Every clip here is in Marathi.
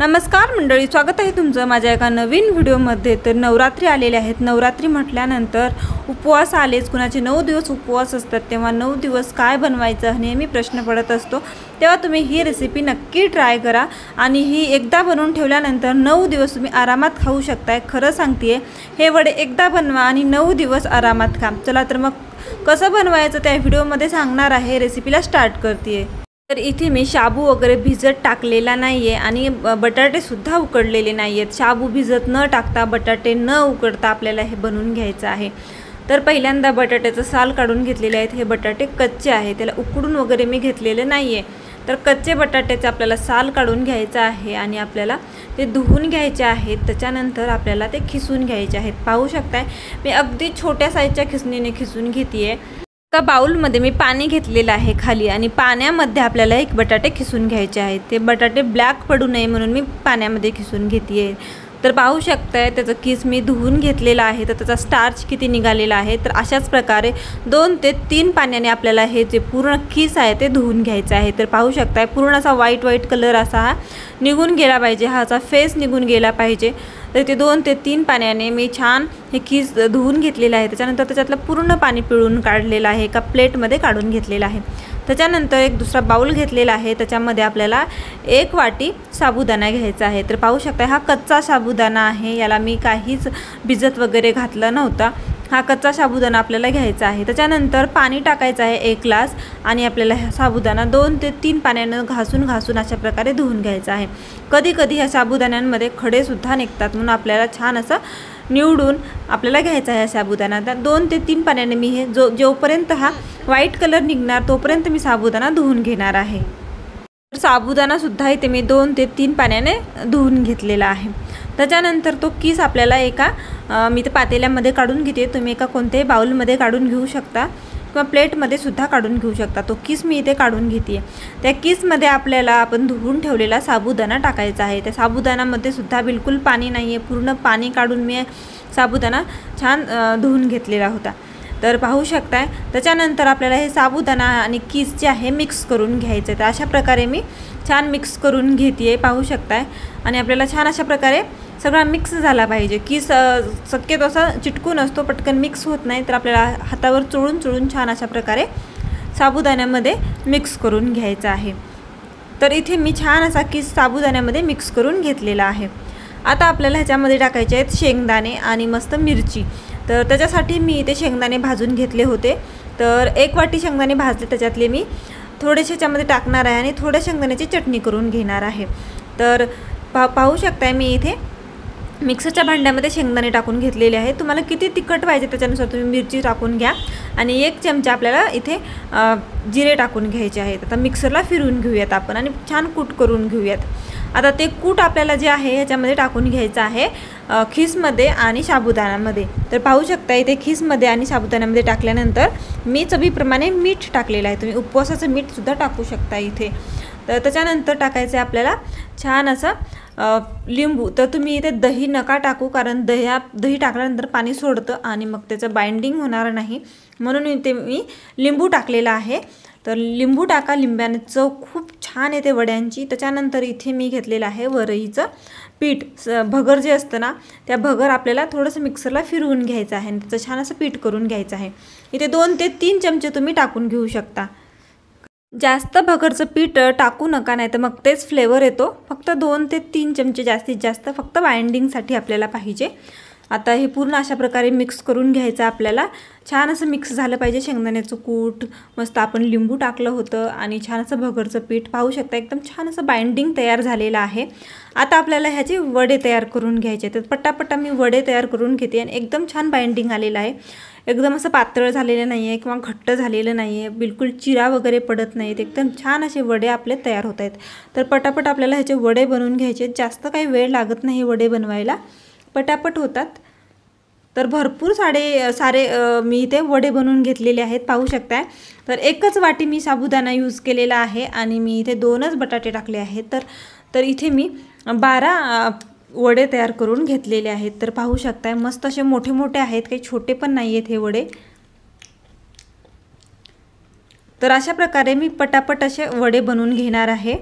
नमस्कार मंडळी, स्वागत आहे तुमचं माझ्या एका नवीन व्हिडिओमध्ये। तर नवरात्री आलेले आहेत। नवरात्री म्हटल्यानंतर उपवास आलेच। कुणाचे 9 दिवस उपवास असतात, तेव्हा 9 दिवस काय बनवायचं नेहमी प्रश्न पडत असतो। तेव्हा तुम्ही ही रेसिपी नक्की ट्राय करा आणि ही एकदा बनवून ठेवल्यानंतर 9 दिवस तुम्ही आरामात खाऊ शकताय। खरं सांगतेय, हे वडे एकदा बनवा आणि 9 दिवस आरामात खा। चला तर मग कसं बनवायचं त्या व्हिडिओमध्ये सांगणार आहे। रेसिपीला स्टार्ट करते। तर इथे मी शाबू वगैरे भिजत टाकलेला नाहीये आणि बटाटे सुद्धा उकडलेले नाहीयेत। शाबू भिजत न टाकता, बटाटे न उकडता आपल्याला हे बनवून घ्यायचं आहे। तर पहिल्यांदा बटाट्याचं साल काढून घेतलेले आहेत। हे बटाटे कच्चे आहेत, त्याला उकडून वगैरे मी घेतलेले नाहीये। तर कच्चे बटाट्याचे आपल्याला साल काढून घ्यायचं आहे आणि आपल्याला ते धुवून घ्यायचे आहेत। त्याच्यानंतर आपल्याला ते खिसून घ्यायचे आहेत। पाहू शकताय, मी अगदी छोट्या साईजच्या खिसणीने खिसून घेतेय। एका बाउलमध्ये मी पाणी घेतलेलं आहे खाली आणि पाण्यामध्ये आपल्याला एक बटाटे खिसून घ्यायचे आहेत। ते बटाटे ब्लॅक पडू नये म्हणून मी पाण्यामध्ये खिसून घेतेय। तर पाहू शकताय, त्याचं किस मी धुवून घेतलेला आहे। तर त्याचा स्टार्च किती निघालेला आहे। तर अशाच प्रकारे 2 ते 3 पाण्याने आपल्याला हे जे पूर्ण किस आहे ते धुवून घ्यायचं आहे। तर पाहू शकताय, पूर्ण असा व्हाईट कलर असा हा निघून गेला पाहिजे, हाचा फेस निघून गेला पाहिजे। तर ते 2 ते 3 पाण्याने मी छान हे किस धुवून घेतलेलं आहे। त्याच्यानंतर त्याच्यातलं पूर्ण पाणी पिळून काढलेलं आहे, एका प्लेटमध्ये काढून घेतलेलं आहे। त्याच्यानंतर एक दुसरा बाउल घेतलेला आहे, त्याच्यामध्ये आपल्याला 1 वाटी साबुदाणा घ्यायचा आहे। तर पाहू शकता, हा कच्चा साबुदाणा आहे, याला मी काहीच भिजत वगैरे घातलं नव्हता। हा कच्चा साबुदाणा आपल्याला घ्यायचा आहे। त्याच्यानंतर पाणी टाकायचं आहे 1 ग्लास आणि आपल्याला हा साबुदाणा 2 ते 3 पाण्यानं घासून अशा प्रकारे धुवून घ्यायचा आहे। कधी कधी ह्या साबुदाण्यांमध्ये खडे सुद्धा निघतात, म्हणून आपल्याला छान असं निवडून आपल्याला घ्यायचा आहे साबुदाणा। तर 2 ते 3 पाण्याने मी हे जोपर्यंत हा व्हाईट कलर निघणार तोपर्यंत मी साबुदाणा धुवून घेणार आहे। साबुदाणा सुद्धा इथे मी 2 ते 3 पाण्याने धुवून घेतलेला आहे। त्याच्यानंतर तो किस आपल्याला मी तर पातेल्यामध्ये काढून घेते, तुम्ही एका कोणत्याही बाउलमध्ये काढून घेऊ शकता किंवा प्लेटमध्ये सुद्धा काढून घेऊ शकता। तो किस मी इथे काढून घेते। त्या किसमध्ये आपल्याला आपण धुवून ठेवलेला साबुदाणा टाकायचा आहे। त्या साबुदाण्यामध्ये सुद्धा बिलकुल पाणी नाही आहे, पूर्ण पाणी काढून मी साबुदाणा छान धुवून घेतलेला होता। तर पाहू शकताय, त्याच्यानंतर आपल्याला हे साबुदाणा आणि किस जे आहे मिक्स करून घ्यायचं आहे। तर अशा प्रकारे मी छान मिक्स करून घेते, पाहू शकताय। आणि आपल्याला छान अशा प्रकारे सगळा मिक्स झाला पाहिजे। किस शक्यतो असा चिटकून असतो, पटकन मिक्स होत नाही। तर आपल्याला हातावर चोळून छान अशा प्रकारे साबुदाण्यामध्ये मिक्स करून घ्यायचं आहे। तर इथे मी छान असा किस साबुदाण्यामध्ये मिक्स करून घेतलेला आहे। आता आपल्याला ह्याच्यामध्ये टाकायचे आहेत शेंगदाणे आणि मस्त मिरची। तर त्याच्यासाठी मी इथे शेंगदाणे भाजून घेतले होते। तर 1 वाटी शेंगदाणे भाजले, त्याच्यातले मी थोडेसे ह्याच्यामध्ये टाकणार आहे आणि थोड्या शेंगदाण्याची चटणी करून घेणार आहे। तर पाहू शकताय, मी इथे मिक्सरच्या भांड्यामध्ये शेंगदाणे टाकून घेतलेले आहेत। तुम्हाला किती तिखट पाहिजे त्याच्यानुसार तुम्ही मिरची टाकून घ्या आणि 1 चमचा आपल्याला इथे जिरे टाकून घ्यायचे आहेत। आता मिक्सरला फिरवून घेऊयात आपण आणि छान कूट करून घेऊयात। आता ते कूट आपल्याला जे आहे ह्याच्यामध्ये टाकून घ्यायचं आहे, खिसमध्ये आणि साबुदाण्यामध्ये। तर पाहू शकता, इथे खिसमध्ये आणि साबुदाण्यामध्ये टाकल्यानंतर मी चवीप्रमाणे मीठ टाकलेलं आहे। तुम्ही उपवासाचं मीठसुद्धा टाकू शकता इथे। तर त्याच्यानंतर टाकायचं आहे आपल्याला छान असं लिंबू। तर तुम्ही इथे दही नका टाकू, कारण दही टाकल्यानंतर पाणी सोडतं आणि मग त्याचं बाइंडिंग होणार नाही, म्हणून इथे मी लिंबू टाकलेला आहे। तर लिंबू टाका, लिंबाने चव खूप छान येते वड्यांची। त्याच्यानंतर इथे मी घेतलेलं आहे वरईचं पीठ, भगर जे असतं ना, त्या भगर आपल्याला थोडंसं मिक्सरला फिरवून घ्यायचं आहे आणि त्याचं छान असं पीठ करून घ्यायचं आहे। इथे 2 ते 3 चमचे तुम्ही टाकून घेऊ शकता। जास्त भगरचं पीठ टाकू नका, नाही तर मग तेच फ्लेवर येतो। फक्त 2 ते 3 चमचे जास्तीत जास्त, फक्त बाइंडिंगसाठी आपल्याला पाहिजे। आता हे पूर्ण अशा प्रकारे मिक्स करून घ्यायचं आपल्याला। छान असं मिक्स झालं पाहिजे। शेंगदाण्याचं कूट, मस्त आपण लिंबू टाकलं होतं आणि छान असं भगरचं पीठ, पाहू शकता एकदम छान असं बाइंडिंग तयार झालेलं आहे। आता आपल्याला ह्याचे वडे तयार करून घ्यायचे। तर पटापटा मी वडे तयार करून घेते आणि एकदम छान बाइंडिंग आलेलं आहे। एकदम असं पातळ झालेलं नाही आहे किंवा घट्ट झालेलं नाही आहे, बिलकुल चिरा वगैरे पडत नाहीत, एकदम छान असे वडे आपले तयार होत आहेत। तर पटापट आपल्याला ह्याचे वडे बनवून घ्यायचे। जास्त काही वेळ लागत नाही वडे बनवायला, पटापट होतात। तर भरपूर सारे मी इथे वडे बनवून घेतलेले आहेत, पाहू शकताय। तर 1च वाटी मी साबुदाणा यूज केलेला आहे आणि मी इथे 2च बटाटे टाकले आहेत। तर इथे मी 12 वडे तयार करून घेतलेले आहेत। तर पाहू शकताय, मस्त असे मोठे मोठे आहेत, काही छोटे पण नाही आहेत हे वडे। तर अशा प्रकारे मी पटापट असे वडे बनवून घेणार आहे।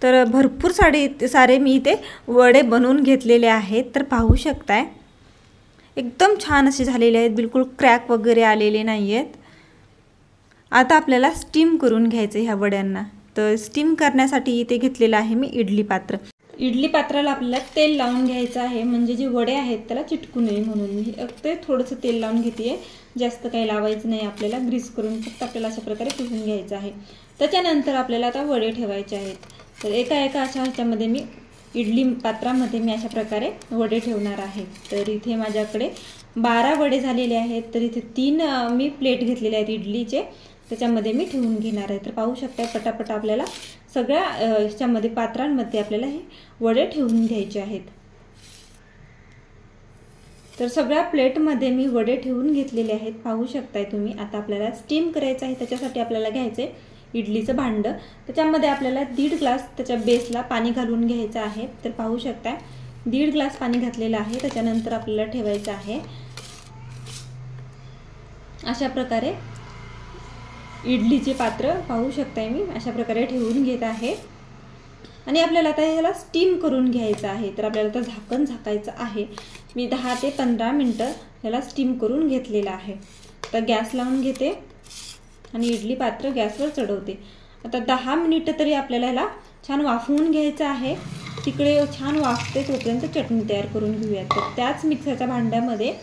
तर भरपूर सारे मी इथे वडे बनवून घेतलेले आहेत. तर पाहू शकताय एकदम छान असे झालेले आहेत, बिलकुल क्रॅक वगैरे आलेले नाही आहेत. आता आपल्याला स्टीम करून घ्यायचं ह्या वड्यांना. तर स्टीम करण्यासाठी इथे घेतलेलं आहे मी इडली पात्र. इडली पात्राला आपल्याला तेल लावून घ्यायचं आहे, म्हणजे जे वडे आहेत त्याला चिटकू नये म्हणून मी ते थोडंसं तेल लावून घेते. जास्त काही लावायचं नाही आपल्याला, ग्रीस करून फक्त आपल्याला अशा प्रकारे पुसून घ्यायचं आहे. त्याच्यानंतर आपल्याला आता वडे ठेवायचे आहेत. तर एका अशा ह्याच्यामध्ये मी इडली पात्रामध्ये मी अशा प्रकारे वडे ठेवणार आहे. तर इथे माझ्याकडे 12 वडे झालेले आहेत. तर इथे 3 मी प्लेट घेतलेले आहेत इडलीचे, त्याच्यामध्ये मी ठेवून घेणार आहे. तर पाहू शकता पटापट आपल्याला सगळ्या ह्याच्यामध्ये पात्रांमध्ये आपल्याला हे वडे ठेवून घ्यायचे आहेत. तर सगळ्या प्लेटमध्ये मी वडे ठेवून घेतलेले आहेत, पाहू शकताय तुम्ही. आता आपल्याला स्टीम करायचं आहे, त्याच्यासाठी आपल्याला घ्यायचं आहे इडलीचं भांडं. त्याच्यामध्ये आपल्याला 1.5 ग्लास त्याच्या बेसला पाणी घालून घ्यायचं आहे. तर पाहू शकताय 1.5 ग्लास पाणी घातलेलं आहे. त्याच्यानंतर आपल्याला ठेवायचं आहे अशा प्रकारे इडलीचे पात्र. पाहू शकताय मी अशा प्रकारे ठेवून घेत आहे. आणि आपल्याला आता ह्याला स्टीम करून घ्यायचं आहे. तर आपल्याला आता झाकण झाकायचं आहे. मी 10 ते 15 मिनटं ह्याला स्टीम करून घेतलेलं आहे. तर गॅस लावून घेते आणि इडली पात्र गॅसवर चढवते. आता 10 मिनिटं तरी आपल्याला ह्याला छान वाफवून घ्यायचं आहे. तिकडे छान वाफते तोपर्यंत चटणी तयार करून घेऊयात. तर त्याच मिक्सरच्या भांड्यामध्ये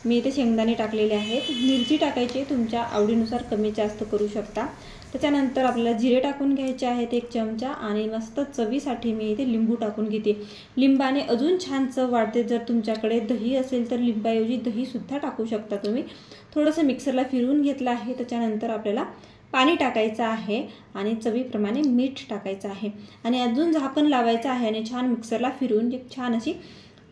मी इथे शेंगदाणे टाकलेले आहेत. मिरची टाकायची तुमच्या आवडीनुसार कमी जास्त करू शकता. त्याच्यानंतर आपल्याला जिरे टाकून घ्यायचे आहेत 1 चमचा. आणि मस्त चवीसाठी मी इथे लिंबू टाकून घेते. लिंबाने अजून छान चव वाढते. जर तुमच्याकडे दही असेल तर लिंबाऐवजी दहीसुद्धा टाकू शकता तुम्ही. थोडंसं मिक्सरला फिरवून घेतलं आहे. त्याच्यानंतर आपल्याला पाणी टाकायचं आहे आणि चवीप्रमाणे मीठ टाकायचं आहे आणि अजून झाकण लावायचं आहे आणि छान मिक्सरला फिरवून एक छान अशी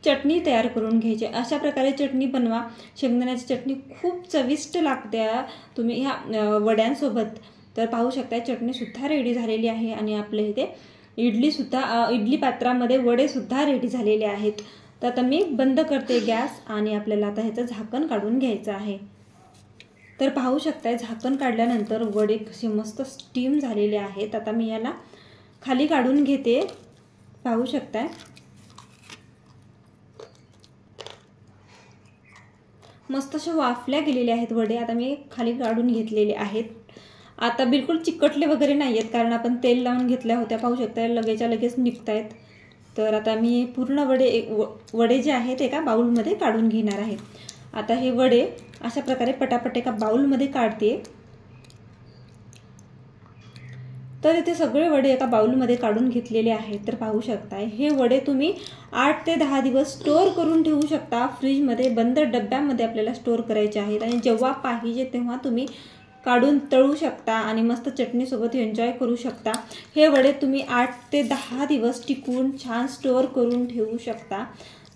चटणी तयार करून घ्यायची. अशा प्रकारे चटणी बनवा. शेंगदाण्याची चटणी खूप चविष्ट लागते तुम्ही ह्या वड्यांसोबत. तर पाहू शकता चटणीसुद्धा रेडी झालेली आहे आणि आपल्या इथे इडली पात्रामध्ये वडेसुद्धा रेडी झालेले आहेत. तर आता मी बंद करते गॅस आणि आपल्याला आता ह्याचं झाकण काढून घ्यायचं आहे. तर पाहू शकताय झाकण काढल्यानंतर वडे कसे मस्त स्टीम झालेले आहेत. आता मी याला खाली काढून घेते. पाहू शकताय मस्त असे वाफल्या गेलेले आहेत वडे. आता मी खाली काढून घेतलेले आहेत. आता बिलकुल चिकटले वगैरे नाही आहेत कारण आपण तेल लावून घेतल्या होत्या. पाहू शकता लगेचच्या लगेच निघतायत. तर आता मी पूर्ण वडे जे आहेत एका बाउलमध्ये काढून घेणार आहे. आता हे वडे अशा प्रकारे पटापट एका बाउलमध्ये काढते. तर इथे सगळे वडे एका बाउलमध्ये काढून घेतलेले आहेत. तर पाहू शकताय हे वडे तुम्ही 8 ते 10 दिवस स्टोअर करून ठेवू शकता. फ्रीजमध्ये बंद डब्यामध्ये आपल्याला स्टोअर करायचे आहेत आणि जेव्हा पाहिजे तेव्हा तुम्ही काढून तळू शकता आणि मस्त चटणीसोबत एन्जॉय करू शकता. हे वडे तुम्ही 8 ते 10 दिवस टिकवून छान स्टोअर करून ठेवू शकता.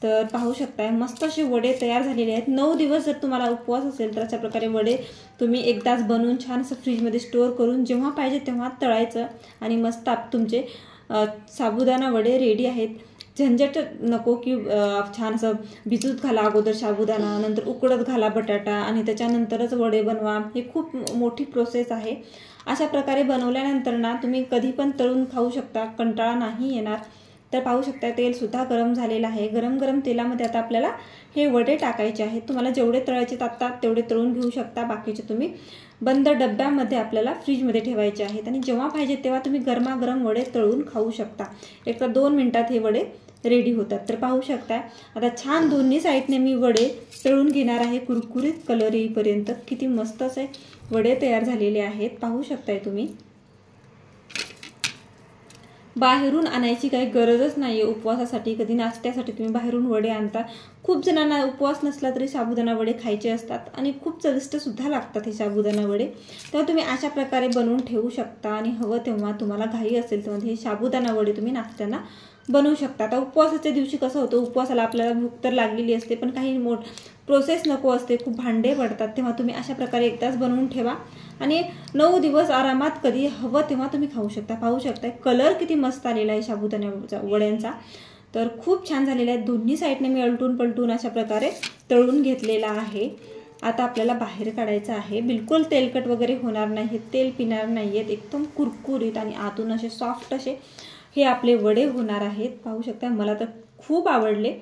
तर पाहू शकताय मस्त असे वडे तयार झालेले आहेत. 9 दिवस जर तुम्हाला उपवास असेल तर अशा प्रकारे वडे तुम्ही एकदाच बनवून छान असं फ्रीजमध्ये स्टोअर करून जेव्हा पाहिजे तेव्हा तळायचं आणि मस्त तुमचे साबुदाणा वडे रेडी आहेत. झंझट नको की छान असं भिजूत घाला अगोदर साबुदाणा, नंतर उकडत घाला बटाटा आणि त्याच्यानंतरच वडे बनवा. हे खूप मोठी प्रोसेस आहे. अशा प्रकारे बनवल्यानंतर ना तुम्ही कधी पण तळून खाऊ शकता, कंटाळा नाही येणार. तर पाहू शकता तेलसुद्धा गरम झालेलं आहे. गरम गरम तेलामध्ये आता आपल्याला हे वडे टाकायचे आहेत. तुम्हाला जेवढे तळायचे ताकतात तेवढे तळून घेऊ शकता. बाकीचे तुम्ही बंद डब्यामध्ये आपल्याला फ्रीजमध्ये ठेवायचे आहेत आणि जेव्हा पाहिजे तेव्हा तुम्ही गरमागरम वडे तळून खाऊ शकता. 1 ते 2 मिनिटात हे वडे रेडी होतात. तर पाहू शकता आता छान दोन्ही साईडने मी वडे तळून घेणार आहे कुरकुरीत कलर येईपर्यंत. किती मस्त असे वडे तयार झालेले आहेत पाहू शकताय तुम्ही. बाहेरून आणायची काही गरजच नाही आहे उपवासासाठी. कधी नाश्त्यासाठी तुम्ही बाहेरून वडे आणता. खूप जणांना उपवास नसला तरी साबुदाणा वडे खायचे असतात आणि खूप चविष्टसुद्धा लागतात हे साबुदाणा वडे. तेव्हा तुम्ही अशा प्रकारे बनवून ठेवू शकता आणि हवं तेव्हा तुम्हाला घाई असेल तेव्हा हे साबुदाणा वडे तुम्ही नाश्त्याला बनवू शकता. आता उपवासाच्या दिवशी कसं होतं उपवासाला आपल्याला भूक तर लागलेली असते पण काही प्रोसेस नको असते, खूप भांडे पडतात. तेव्हा तुम्ही अशा प्रकारे एकदाच बनवून ठेवा आणि 9 दिवस आरामात कधी हवं तेव्हा तुम्ही खाऊ शकता. पाहू शकता कलर किती मस्त आलेला आहे साबुदाणा वड्यांचा. तर खूप छान झालेला आहे. दोन्ही साईडने मी अलटून पलटून अशा प्रकारे तळून घेतलेला आहे. आता आपल्याला बाहेर काढायचं आहे. बिलकुल तेलकट वगैरे होणार नाही, तेल पिणार नाही आहेत, एकदम कुरकुरीत आणि आतून असे सॉफ्ट असे हे आपले वडे होणार आहेत। पाहू शकता, मला तर खूप आवडले।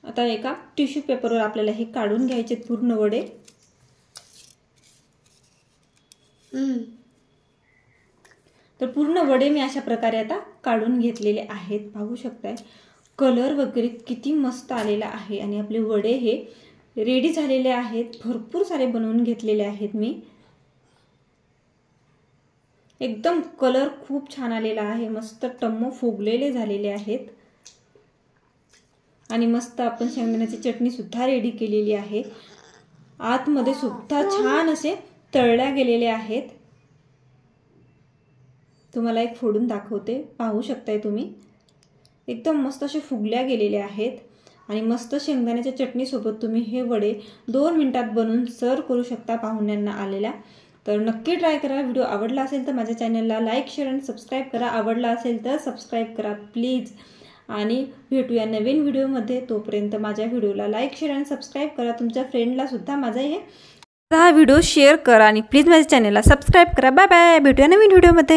आता एका टिश्यू पेपरवर आपल्याला हे काढून घ्यायचे पूर्ण वडे। तर पूर्ण वडे मी अशा प्रकारे आता काढून घेतलेले आहेत। पाहू शकताय कलर वगैरे किती मस्त आलेला आहे आणि आपले वडे हे रेडी झालेले आहेत। भरपूर सारे बनवून घेतलेले आहेत मी। एकदम कलर खूप छान आलेला आहे, मस्त टम्म फुगलेले झालेले आहेत आणि मस्त आपण शेंगदाण्याची चटणी सुद्धा रेडी केलेली आहे। आतमध्ये सुद्धा छान असे तळल्या गेलेले आहेत। तुम्हाला एक फोडून दाखवते, पाहू शकताय तुम्ही एकदम मस्त असे फुगल्या गेलेले आहेत आणि मस्त शेंगदाण्याच्या चटणी सोबत तुम्ही हे वडे 2 मिनिटात बनवून सर्व करू शकता पाहुण्यांना आलेल्या। तर नक्की ट्राय करा। व्हिडिओ आवडला असेल तर माझ्या चॅनलला लाईक शेअर आणि सबस्क्राइब करा। आवडला असेल तर सबस्क्राइब करा प्लीज आणि भेटूया नवीन व्हिडिओमध्ये। तोपर्यंत माझ्या व्हिडिओला लाईक शेअर आणि सबस्क्राइब करा। तुमच्या फ्रेंडला सुद्धा माझा हा व्हिडिओ शेअर करा आणि प्लीज माझ्या चॅनलला सबस्क्राइब करा। बाय बाय, भेटूया नवीन व्हिडिओमध्ये।